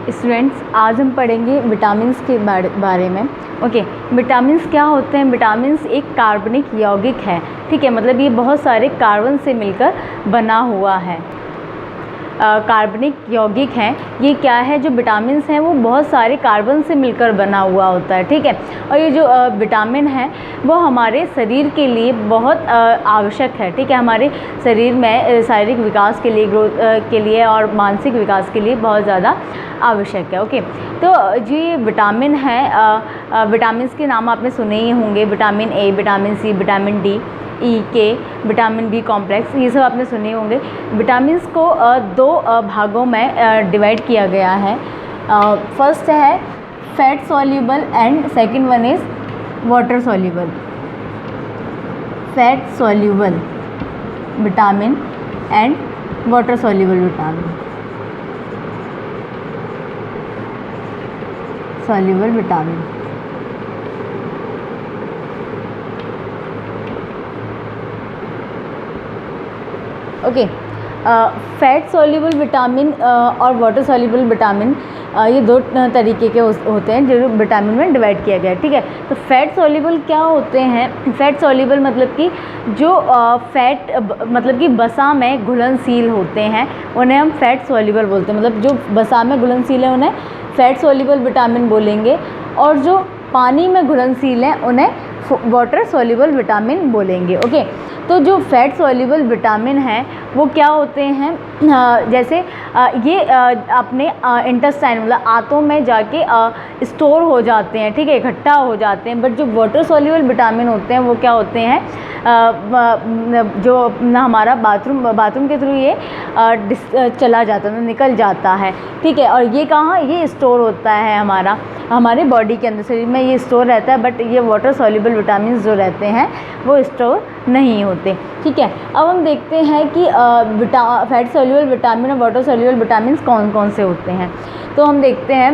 Students, आज हम पढ़ेंगे विटामिन्स के बारे में। ओके, विटामिन्स क्या होते हैं? विटामिन्स एक कार्बनिक यौगिक है, ठीक है। मतलब ये बहुत सारे कार्बन से मिलकर बना हुआ है, कार्बनिक यौगिक हैं। ये क्या है? जो विटामिन्स हैं वो बहुत सारे कार्बन से मिलकर बना हुआ होता है, ठीक है। और ये जो विटामिन है वो हमारे शरीर के लिए बहुत आवश्यक है, ठीक है। हमारे शरीर में शारीरिक विकास के लिए, ग्रोथ के लिए और मानसिक विकास के लिए बहुत ज़्यादा आवश्यक है। ओके, तो जो ये विटामिन है, विटामिन्स के नाम आपने सुने ही होंगे। Vitamin A, vitamin C, vitamin D, E, K, vitamin B complex, ये सब आपने सुने होंगे। विटामिन्स को दो भागों में डिवाइड किया गया है। फर्स्ट है fat soluble and second one is water soluble. Fat soluble vitamin and water soluble vitamin. Soluble vitamin, okay. Fat soluble vitamin और वाटर सॉल्युबल विटामिन, ये दो तरीके के होते हैं जो विटामिन में डिवाइड किया गया है, ठीक है। तो फैट सॉल्युबल क्या होते हैं? फैट सॉल्युबल मतलब कि जो फैट मतलब कि वसा में घुलनशील होते हैं उन्हें हम फैट सॉल्युबल बोलते हैं। मतलब जो वसा में घुलनशील है उन्हें फैट सॉल्युबल विटामिन बोलेंगे, और जो पानी में घुलनशील हैं उन्हें वाटर सॉल्युबल विटामिन बोलेंगे। ओके, तो जो फैट सॉल्युबल विटामिन हैं वो क्या होते हैं? जैसे ये अपने इंटेस्टाइन मतलब आंतों में जाके स्टोर हो जाते हैं, ठीक है, इकट्ठा हो जाते हैं। बट जो वाटर सॉल्युबल विटामिन होते हैं वो क्या होते हैं? जो हमारा बाथरूम के थ्रू ये चला जाता है, निकल जाता है, ठीक है। और ये कहाँ ये स्टोर होता है? हमारे बॉडी के अंदर, शरीर में ये स्टोर रहता है। बट ये वाटर सॉल्युबल विटामिन जो रहते हैं वो स्टोर नहीं होते, ठीक है। अब हम देखते हैं कि फैट सॉल्युबल विटामिन और वाटर सॉल्युबल विटामिन कौन कौन से होते हैं। तो हम देखते हैं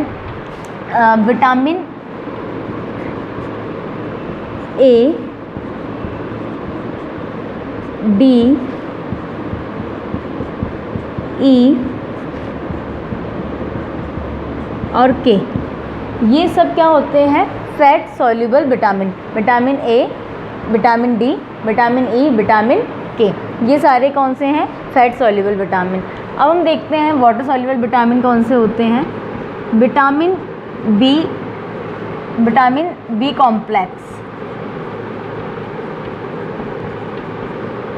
विटामिन ए, डी, ई और के, ये सब क्या होते हैं? Fat soluble vitamin. Vitamin A, vitamin D, vitamin E, vitamin के, ये सारे कौन से हैं? Fat soluble vitamin. अब हम देखते हैं वाटर सॉल्युबल विटामिन कौन से होते हैं। विटामिन बी कॉम्प्लेक्स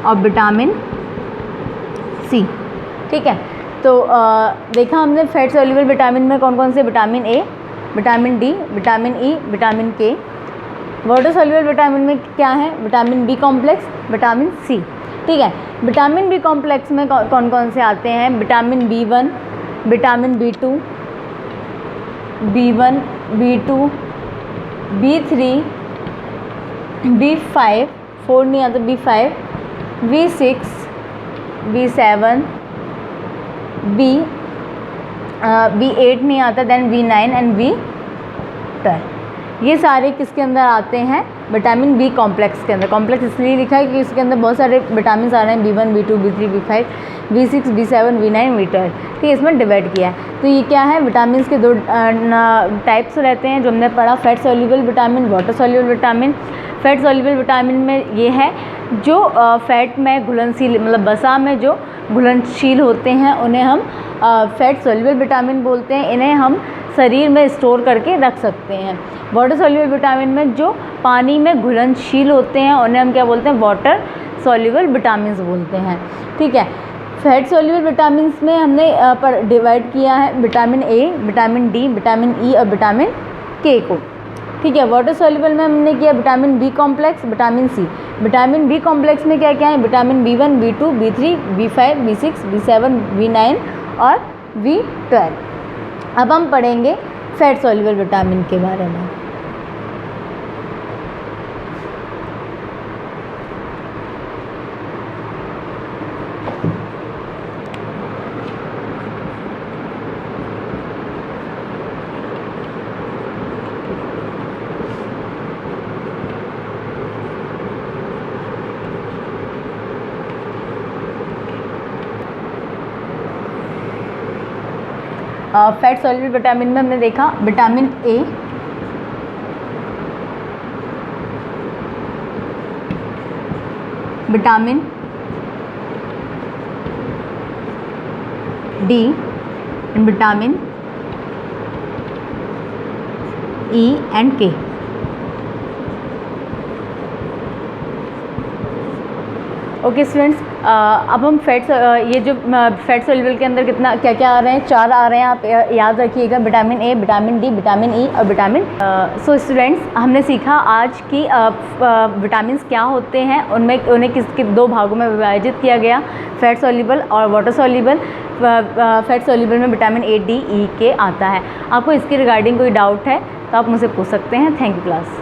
और विटामिन सी, ठीक है। तो देखा हमने फैट सॉल्युबल विटामिन में कौन कौन से? Vitamin A, vitamin D, vitamin E, vitamin K. Water soluble vitamin में क्या है? Vitamin B complex, vitamin C, ठीक है। विटामिन बी कॉम्प्लेक्स में कौन कौन से आते हैं? Vitamin B1, vitamin बी2, बी2, B3, B5, 4 नहीं आता, बी5, बी6, बी7, बी8 नहीं आता, देन बी9 एंड बी12। ये सारे किसके अंदर आते हैं? विटामिन बी कॉम्प्लेक्स के अंदर। कॉम्प्लेक्स इसलिए लिखा है कि इसके अंदर बहुत सारे विटामिन आ रहे हैं, B1, बी2, B3, B5, B6, बी7, बी9, B12, ठीक है। इसमें डिवाइड किया है। तो ये क्या है? विटामिन के दो टाइप्स रहते हैं जो हमने पढ़ा, fat soluble vitamin, water soluble vitamin. Fat soluble vitamin में ये है जो फैट में घुलनशील, मतलब वसा में जो घुलनशील होते हैं उन्हें हम फैट सॉल्युबल विटामिन बोलते हैं। इन्हें हम शरीर में स्टोर करके रख सकते हैं। वाटर सॉल्युबल विटामिन में जो पानी में घुलनशील होते हैं उन्हें हम क्या बोलते हैं? वाटर सॉल्युबल विटामिन बोलते हैं, ठीक है। फैट सॉल्युबल विटामिन में हमने पर डिवाइड किया है vitamin A, vitamin D, vitamin ई और विटामिन के को, ठीक है। वाटर सॉल्युबल में हमने किया vitamin B complex, vitamin C. Vitamin B complex में क्या क्या है? Vitamin B1, बी2, B3, B5, B6, बी7, बी9 और बी12। अब हम पढ़ेंगे फैट सॉल्युबल विटामिन के बारे में। फैट सॉल्युबल विटामिन में हमने देखा vitamin A, vitamin D and vitamin E and के। ओके स्टूडेंट्स, अब हम ये जो फैट सॉल्युबल के अंदर कितना क्या क्या आ रहे हैं, 4 आ रहे हैं, आप याद रखिएगा, vitamin A, vitamin D, vitamin ई और विटामिन। सो स्टूडेंट्स, हमने सीखा आज कि विटामिन क्या होते हैं, उन्हें किसके 2 भागों में विभाजित किया गया, फैट सॉल्युबल और वाटर सॉल्युबल। फैट सॉल्युबल में विटामिन ए, डी, ई, के आता है। आपको इसके रिगार्डिंग कोई डाउट है तो आप मुझसे पूछ सकते हैं। Thank you class.